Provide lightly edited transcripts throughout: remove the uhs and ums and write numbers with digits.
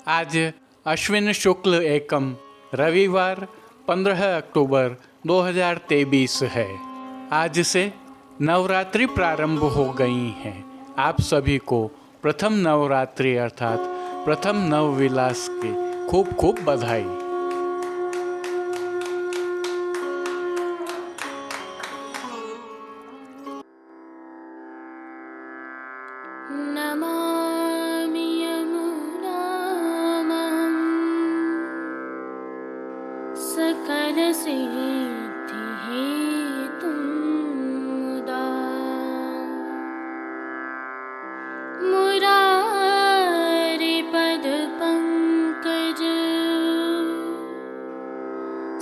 आज अश्विन शुक्ल एकम रविवार 15 अक्टूबर 2023 है। आज से नवरात्रि प्रारंभ हो गई हैं। आप सभी को प्रथम नवरात्रि अर्थात प्रथम नवविलास की खूब खूब बधाई। नमामि यमुनां सकलसिद्धिहेतुं मुदा मुरारिपदपङ्कज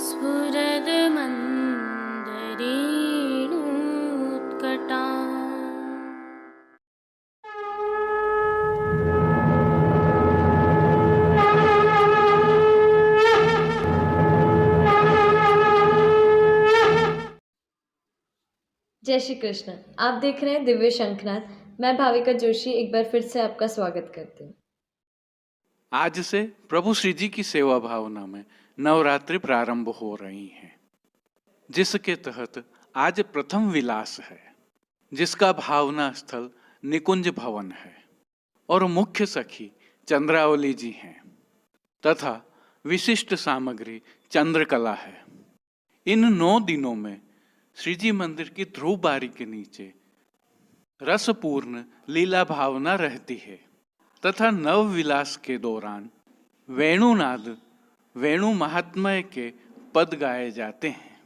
स्फुरदमन्दरेणुत्कटा। जय श्री कृष्ण। आप देख रहे हैं दिव्य शंखनाद। मैं भाविका जोशी एक बार फिर से आपका स्वागत करती हूँ। आज से प्रभु श्री जी की सेवा भावना में नवरात्रि प्रारंभ हो रही हैं, जिसके तहत आज प्रथम विलास है, जिसका भावना स्थल निकुंज भवन है और मुख्य सखी चंद्रावली जी हैं तथा विशिष्ट सामग्री चंद्रकला है। इन 9 दिनों में श्री जी मंदिर की ध्रुव बारी के नीचे रसपूर्ण लीला भावना रहती है तथा नव विलास के दौरान वेणुनाद वेणु महात्म्य के पद गाए जाते हैं।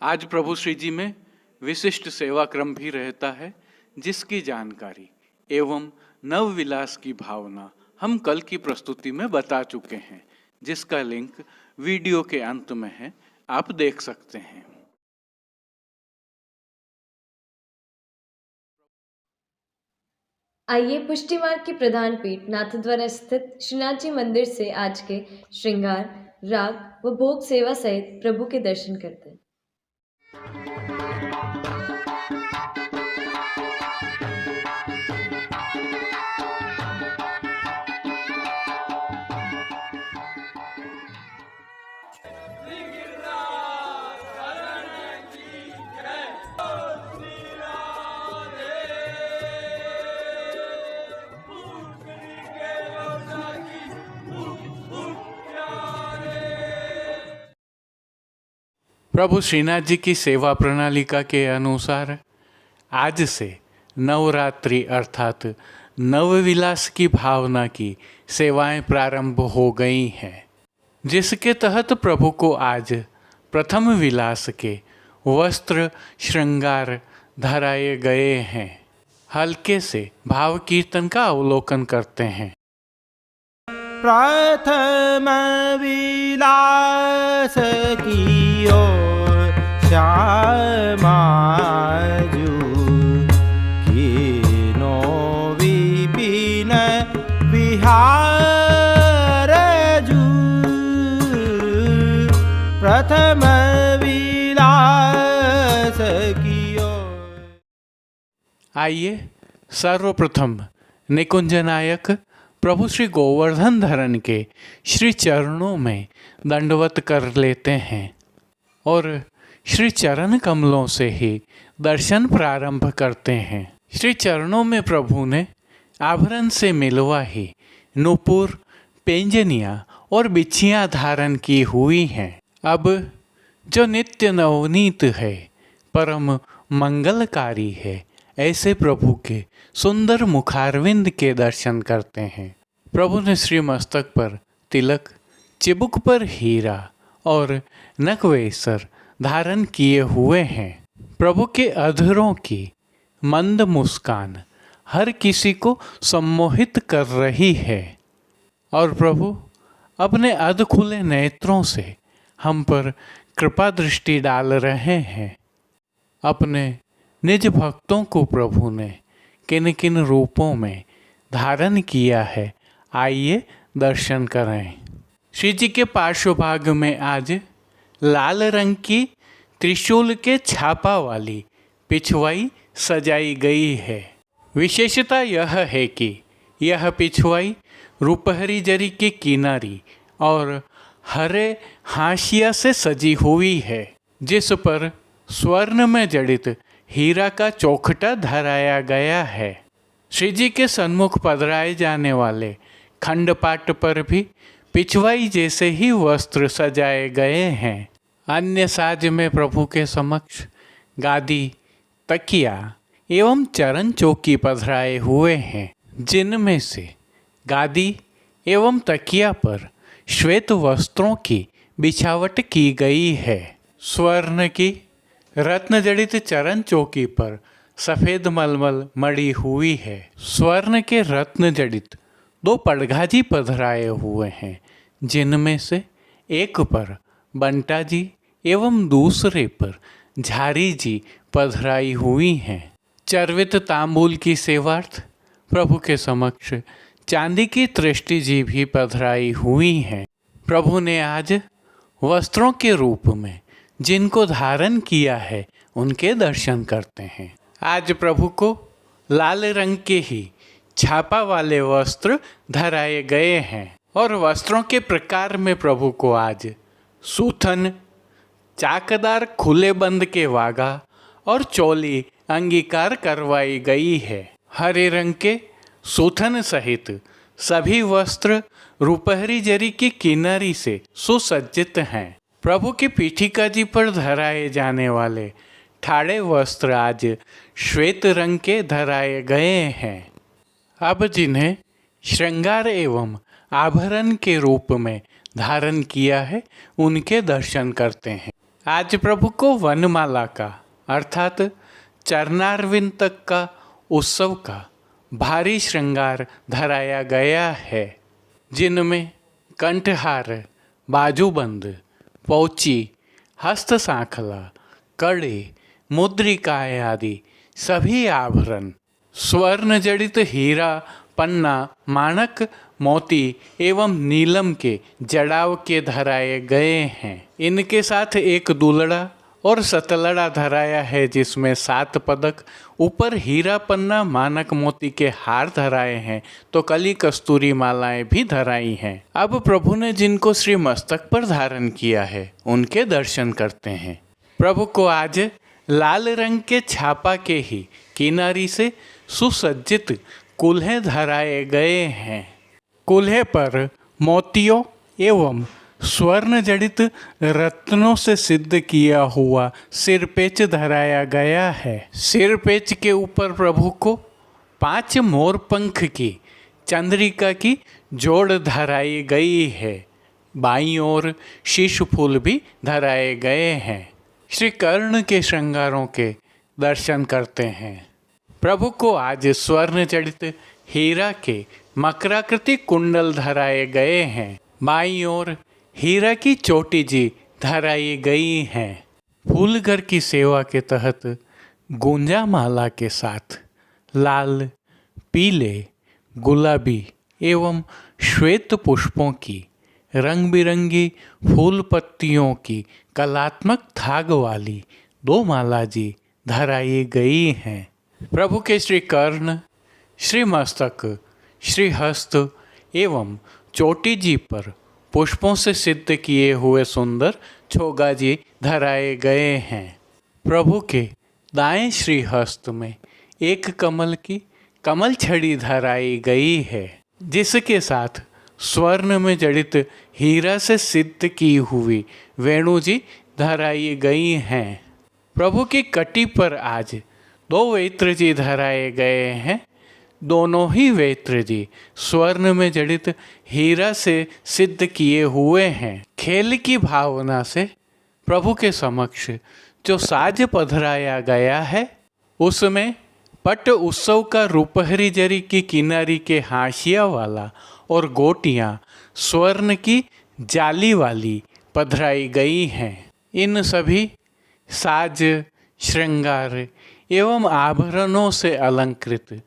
आज प्रभु श्री जी में विशिष्ट सेवा क्रम भी रहता है, जिसकी जानकारी एवं नव विलास की भावना हम कल की प्रस्तुति में बता चुके हैं, जिसका लिंक वीडियो के अंत में है, आप देख सकते हैं। आइए पुष्टि मार्ग की प्रधान पीठ नाथद्वारा स्थित श्रीनाथ जी मंदिर से आज के श्रृंगार, राग व भोग सेवा सहित प्रभु के दर्शन करते हैं। प्रभु श्रीनाथ जी की सेवा प्रणालिका के अनुसार आज से नवरात्रि अर्थात नवविलास की भावना की सेवाएं प्रारंभ हो गई हैं, जिसके तहत प्रभु को आज प्रथम विलास के वस्त्र श्रृंगार धराए गए हैं। हल्के से भाव कीर्तन का अवलोकन करते हैं। प्रथम विलास कियो श्यामाजू कीनो विपिन विहारजू प्रथम विलास कियो। आइए सर्वप्रथम निकुंज नायक प्रभु श्री गोवर्धन धरन के श्री चरणों में दंडवत कर लेते हैं और श्री चरण कमलों से ही दर्शन प्रारंभ करते हैं। श्री चरणों में प्रभु ने आभरण से मिलवाही नूपुर, पेंजनिया और बिछियाँ धारण की हुई हैं। अब जो नित्य नवनीत है, परम मंगलकारी है, ऐसे प्रभु के सुंदर मुखारविंद के दर्शन करते हैं। प्रभु ने श्री मस्तक पर तिलक, चिबुक पर हीरा और नकवेसर धारण किए हुए हैं। प्रभु के अधरों की मंद मुस्कान हर किसी को सम्मोहित कर रही है और प्रभु अपने अध खुले नेत्रों से हम पर कृपा दृष्टि डाल रहे हैं। अपने निज भक्तों को प्रभु ने किन किन रूपों में धारण किया है, आइए दर्शन करें। श्री जी के पार्श्वभाग में आज लाल रंग की त्रिशूल के छापा वाली पिछवाई सजाई गई है। विशेषता यह है कि यह पिछवाई रूपहरी जरी की किनारी और हरे हाशिया से सजी हुई है, जिस पर स्वर्ण में जड़ित हीरा का चौखटा धराया गया है। श्री जी के सन्मुख पधराए जाने वाले खंडपाट पर भी पिछवाई जैसे ही वस्त्र सजाए गए हैं। अन्य साज में प्रभु के समक्ष गादी, तकिया एवं चरण चौकी पधराए हुए हैं, जिनमें से गादी एवं तकिया पर श्वेत वस्त्रों की बिछावट की गई है। स्वर्ण की रत्न जड़ित चरण चौकी पर सफ़ेद मलमल मड़ी हुई है। स्वर्ण के रत्न जड़ित 2 पड़घाजी पधराए हुए हैं, जिनमें से एक पर बंटा जी एवं दूसरे पर झारी जी पधराई हुई हैं। चर्वित तांबूल की सेवार्थ प्रभु के समक्ष चांदी की तृष्टि जी भी पधराई हुई हैं। प्रभु ने आज वस्त्रों के रूप में जिनको धारण किया है उनके दर्शन करते हैं। आज प्रभु को लाल रंग के ही छापा वाले वस्त्र धराए गए हैं और वस्त्रों के प्रकार में प्रभु को आज सूथन, चाकदार खुले बंद के वागा और चोली अंगीकार करवाई गई है। हरे रंग के सूथन सहित सभी वस्त्र रूपहरी जरी की किनारी से सुसज्जित हैं। प्रभु की पीठिका जी पर धराए जाने वाले ठाड़े वस्त्र आज श्वेत रंग के धराए गए हैं। अब जिन्हें श्रृंगार एवं आभरण के रूप में धारण किया है उनके दर्शन करते हैं। आज प्रभु को वनमाला का अर्थात चरणारविंद तक का उत्सव का भारी श्रृंगार धराया गया है, जिनमें कंठहार, बाजूबंद, पौची, हस्त सांखला, कड़े, मुद्रिकाएँ आदि सभी आभरण स्वर्ण जड़ित हीरा, पन्ना, माणक, मोती एवं नीलम के जड़ाव के धराए गए हैं। इनके साथ एक दुलड़ा और सतलड़ा धराया है, जिसमें 7 पदक, ऊपर हीरा, पन्ना, मानक, मोती के हार धराए हैं, तो कली कस्तूरी मालाएं भी धराई हैं। अब प्रभु ने जिनको श्री मस्तक पर धारण किया है उनके दर्शन करते हैं। प्रभु को आज लाल रंग के छापा के ही किनारी से सुसज्जित कुल्हे धराए गए हैं। कुल्हे पर मोतियों एवं स्वर्ण जड़ित रत्नों से सिद्ध किया हुआ सिरपेच धराया गया है। सिरपेच के ऊपर प्रभु को 5 मोर पंख की चंद्रिका की जोड़ धराई गई है। बाईं ओर शीश फूल भी धराए गए हैं। श्री कर्ण के श्रृंगारों के दर्शन करते हैं। प्रभु को आज स्वर्ण जड़ित हीरा के मकराकृति कुंडल धराए गए हैं। बाईं ओर हीरा की चोटी जी धराई गई हैं। फूलघर की सेवा के तहत गुंजा माला के साथ लाल, पीले, गुलाबी एवं श्वेत पुष्पों की रंग बिरंगी फूल पत्तियों की कलात्मक थाग वाली 2 माला जी धराई गई हैं। प्रभु के श्री कर्ण, श्री मस्तक, श्री हस्त एवं चोटी जी पर पुष्पों से सिद्ध किए हुए सुंदर छोगा जी धराए गए हैं। प्रभु के दाएं श्री हस्त में एक कमल की कमल छड़ी धराई गई है, जिसके साथ स्वर्ण में जड़ित हीरा से सिद्ध की हुई वेणु जी धराई गई हैं। प्रभु की कटी पर आज 2 वेत्र जी धराए गए हैं। दोनों ही वेत्र जी स्वर्ण में जड़ित हीरा से सिद्ध किए हुए हैं। खेल की भावना से प्रभु के समक्ष जो साज पधराया गया है उसमें पट उत्सव का रूपहरी जरी की किनारी के हाशिया वाला और गोटियाँ स्वर्ण की जाली वाली पधराई गई हैं। इन सभी साज, श्रृंगार एवं आभरणों से अलंकृत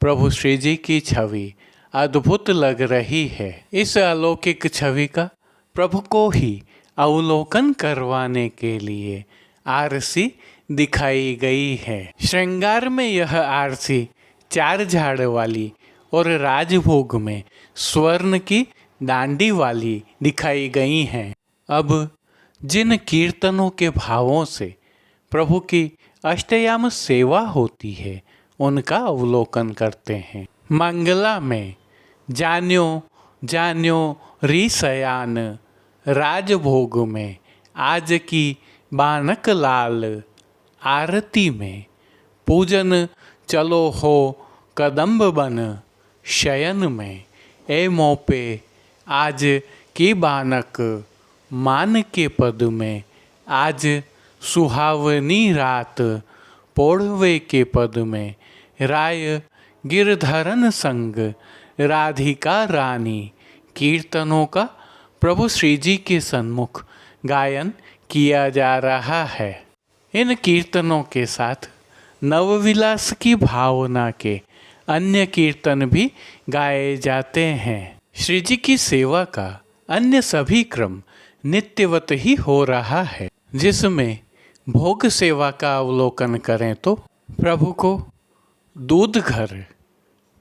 प्रभु श्री जी की छवि अद्भुत लग रही है। इस अलौकिक छवि का प्रभु को ही अवलोकन करवाने के लिए आरसी दिखाई गई है। श्रृंगार में यह आरसी 4 झाड़ वाली और राजभोग में स्वर्ण की डांडी वाली दिखाई गई हैं। अब जिन कीर्तनों के भावों से प्रभु की अष्टयाम सेवा होती है उनका अवलोकन करते हैं। मंगला में जान्यो जान्यो री सयान, राजभोग में आज की बानक लाल, आरती में पूजन चलो हो कदम्ब बन, शयन में ए मोपे आज की बानक, मान के पद में आज सुहावनी रात, पोढ़वे के पद में राय गिरधरन संग, राधिका रानी। कीर्तनों का प्रभु श्री जी के सन्मुख गायन किया जा रहा है। इन कीर्तनों के साथ नवविलास की भावना के अन्य कीर्तन भी गाए जाते हैं। श्री जी की सेवा का अन्य सभी क्रम नित्यवत ही हो रहा है, जिसमें भोग सेवा का अवलोकन करें तो प्रभु को दूध घर,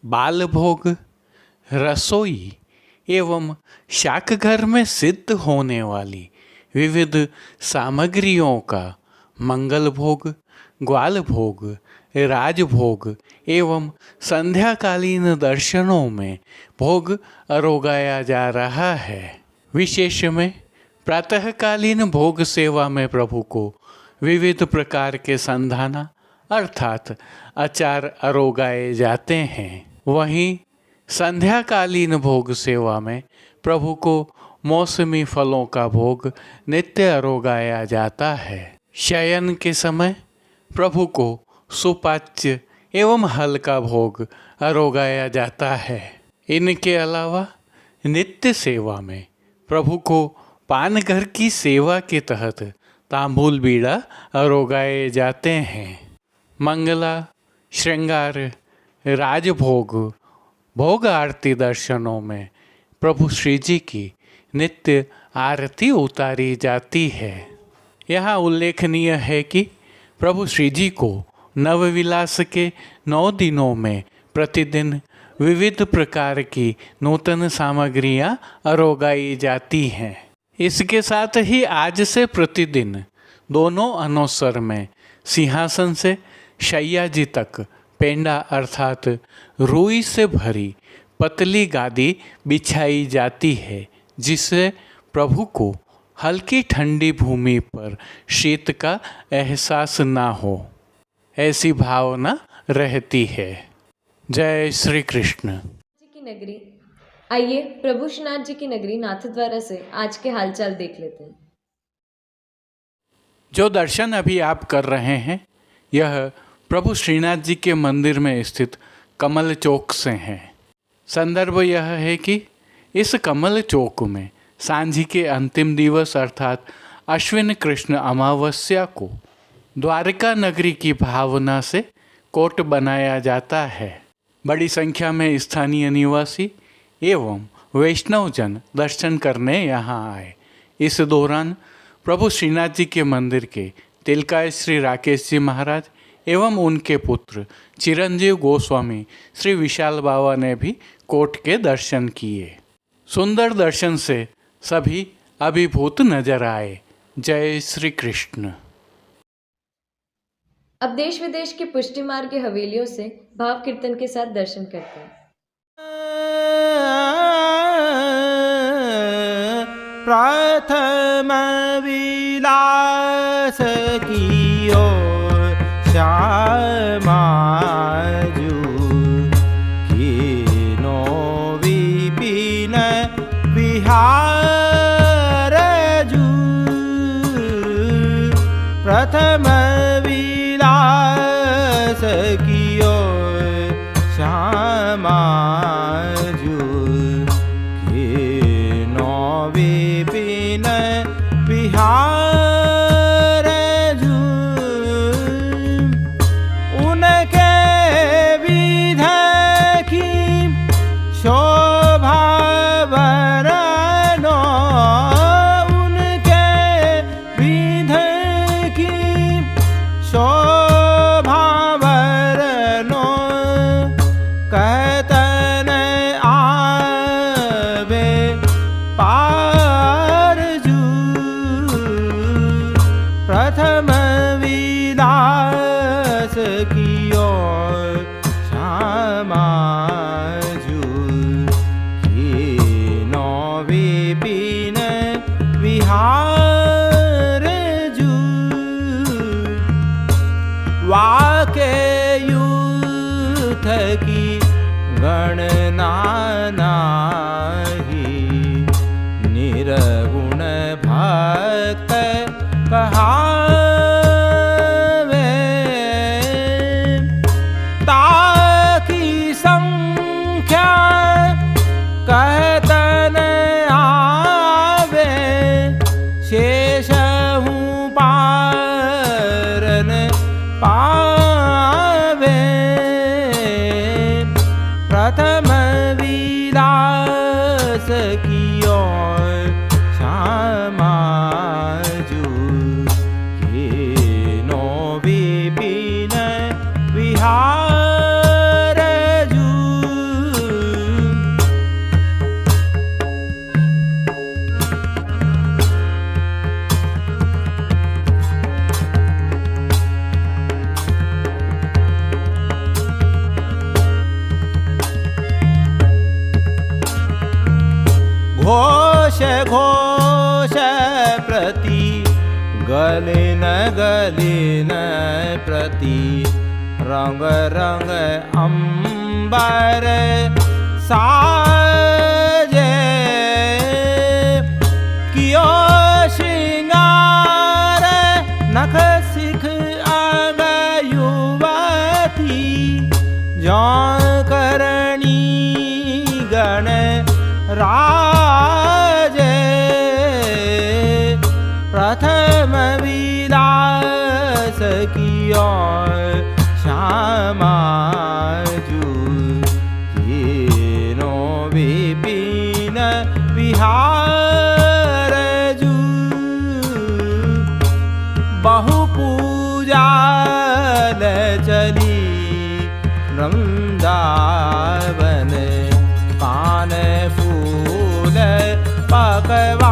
बाल भोग, रसोई एवं शाक घर में सिद्ध होने वाली विविध सामग्रियों का मंगल भोग, ग्वाल भोग, राजभोग एवं संध्याकालीन दर्शनों में भोग अरोगाया जा रहा है। विशेष में प्रातःकालीन भोग सेवा में प्रभु को विविध प्रकार के संधाना अर्थात अचार अरोगाए जाते हैं। वहीं संध्याकालीन भोग सेवा में प्रभु को मौसमी फलों का भोग नित्य अरोगाया जाता है। शयन के समय प्रभु को सुपाच्य एवं हल्का भोग अरोगाया जाता है। इनके अलावा नित्य सेवा में प्रभु को पानघर की सेवा के तहत तांबूल बीड़ा अरोगाए जाते हैं। मंगला, श्रृंगार, राजभोग, भोग आरती दर्शनों में प्रभु श्री जी की नित्य आरती उतारी जाती है। यहाँ उल्लेखनीय है कि प्रभु श्री जी को नवविलास के 9 दिनों में प्रतिदिन विविध प्रकार की नूतन सामग्रियां अरोगाई जाती हैं। इसके साथ ही आज से प्रतिदिन दोनों अनोसर में सिंहासन से शैया जी तक पेंडा अर्थात रुई से भरी पतली गादी बिछाई जाती है, जिससे प्रभु को हल्की ठंडी भूमि पर शीत का एहसास ना हो, ऐसी भावना रहती है। जय श्री कृष्ण। जी की नगरी। आइए प्रभु श्रीनाथ जी की नगरी नाथद्वारा से आज के हालचाल देख लेते हैं। जो दर्शन अभी आप कर रहे हैं यह प्रभु श्रीनाथ जी के मंदिर में स्थित कमल चौक से हैं। संदर्भ यह है कि इस कमल चौक में सांझी के अंतिम दिवस अर्थात अश्विन कृष्ण अमावस्या को द्वारका नगरी की भावना से कोट बनाया जाता है। बड़ी संख्या में स्थानीय निवासी एवं वैष्णवजन दर्शन करने यहाँ आए। इस दौरान प्रभु श्रीनाथ जी के मंदिर के तिलकाय श्री राकेश जी महाराज एवं उनके पुत्र चिरंजीव गोस्वामी श्री विशाल बाबा ने भी कोट के दर्शन किए। सुंदर दर्शन से सभी अभिभूत नजर आए। जय श्री कृष्ण। अब देश विदेश की पुष्टि मार्ग की हवेलियों से भाव कीर्तन के साथ दर्शन करते हैं। प्रथम विलास कियो श्यामा जू, कीनो विपिन विहार जू। प्रथम विलास कियो श्यामा जू, कीनो विपिन विहार जू। उनके विध की शोभा वरनो, उनके विध की शोभा वरनो, कहतन पारजू प्रथम विलास की ओर श्यामाजू कीनो विपिन विहारजू वाक्यूथ की गणना नाही निर्गुण भक्त कहावे ताकी संख्या कहतन आवे शेष हूँ पारन पावे प्रथम विलास की ओर श्यामाजू कीनो विपिन विहारजू घोष घोष प्रति गलिन गलिन प्रति रंग रंग अंबर साजे कियो श्रृंगार नख सिख अंग युवती जौन करणी गण राजे प्रथम विलास की ओर श्यामाजू कीनो विपिन विहारजू बहु पूजा चली वृंदावन पान फूल पकवान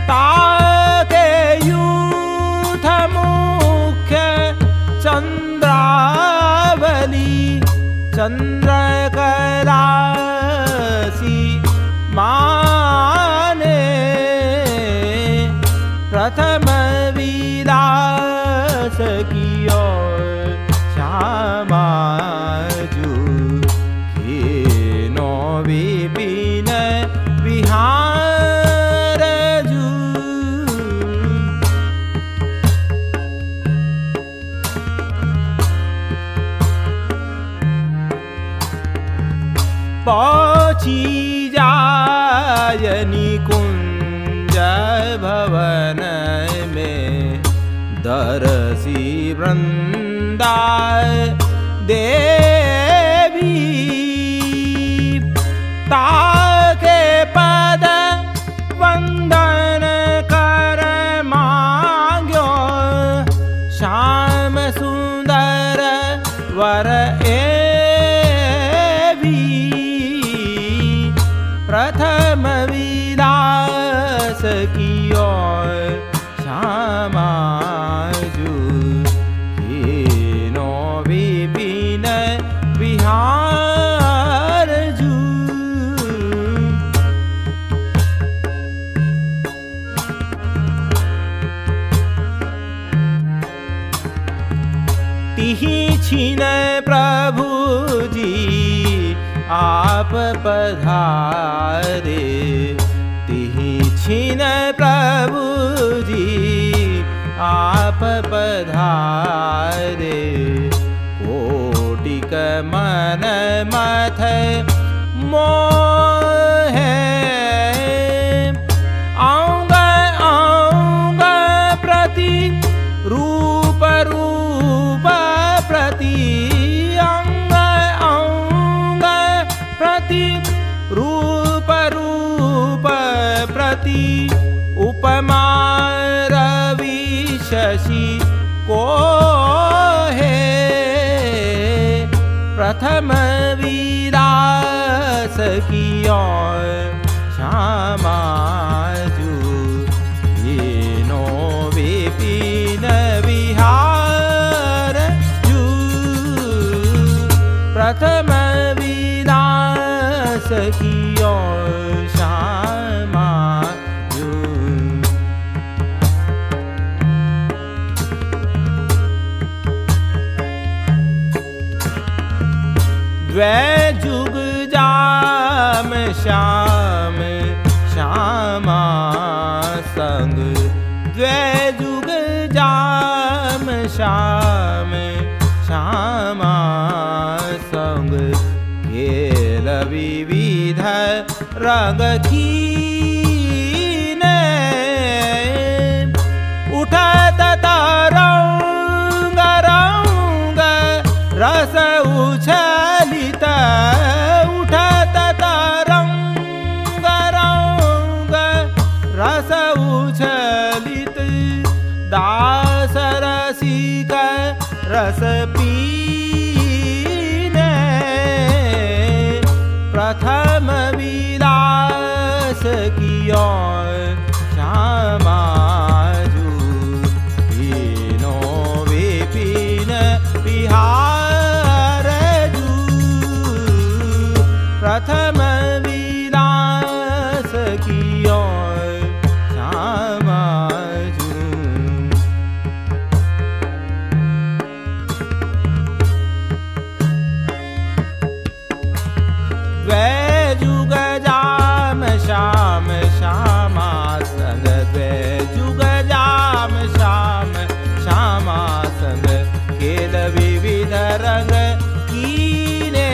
ताके यूथ मुख्य चंद्रावली चंद्रकलासी माने प्रथम विलास की ओर श्यामाजू कीनो विपिन विहारजू पहुँची जाय निकुंज भवन में दरसी वृंदा देवी ताके पद वंदन कर मांग्यो श्याम सुंदर वर एवी प्रथम विलास की ओर श्यामाजू कीनो विपिन विहारजू तिहि छिन प्रभु जी आप पधारे तिहि छिन प्रभु जी आप पधारे कोटिक मन मथ मोहे आऊंगा आऊंगा प्रति रूप रूप प्रति आऊंगा आऊंगा प्रति रूप रूप प्रति उपमा रवि शशि को है प्रथम विलास की ओर श्यामा जू नो विपिन विहार जू प्रथम विलास की ओर श्यामा जू द्वैजुग जाम श्याम श्यामा संग द्वैजुग जाम श्याम श्यामा संग खेल विविध रंग कीने उठत तरंग रंग रस उछलित उठत तरंग रंग रस उछलित दास रसिक रस पीने प्रथम विलास की ओर श्यामा जू नो विपिन विहार जू प्रथम विलास की ओर श्यामा जू द्वैजुग जाम श्याम श्यामा संग द्वैजुग जाम श्याम श्यामा संग खेल विविध रंग कीने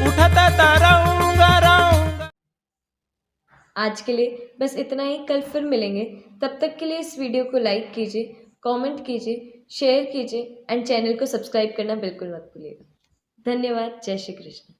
उठत तरंग रंग। आज के लिए बस इतना ही। कल फिर मिलेंगे। तब तक के लिए इस वीडियो को लाइक कीजिए, कमेंट कीजिए, शेयर कीजिए एंड चैनल को सब्सक्राइब करना बिल्कुल मत भूलिएगा। धन्यवाद। जय श्री कृष्ण।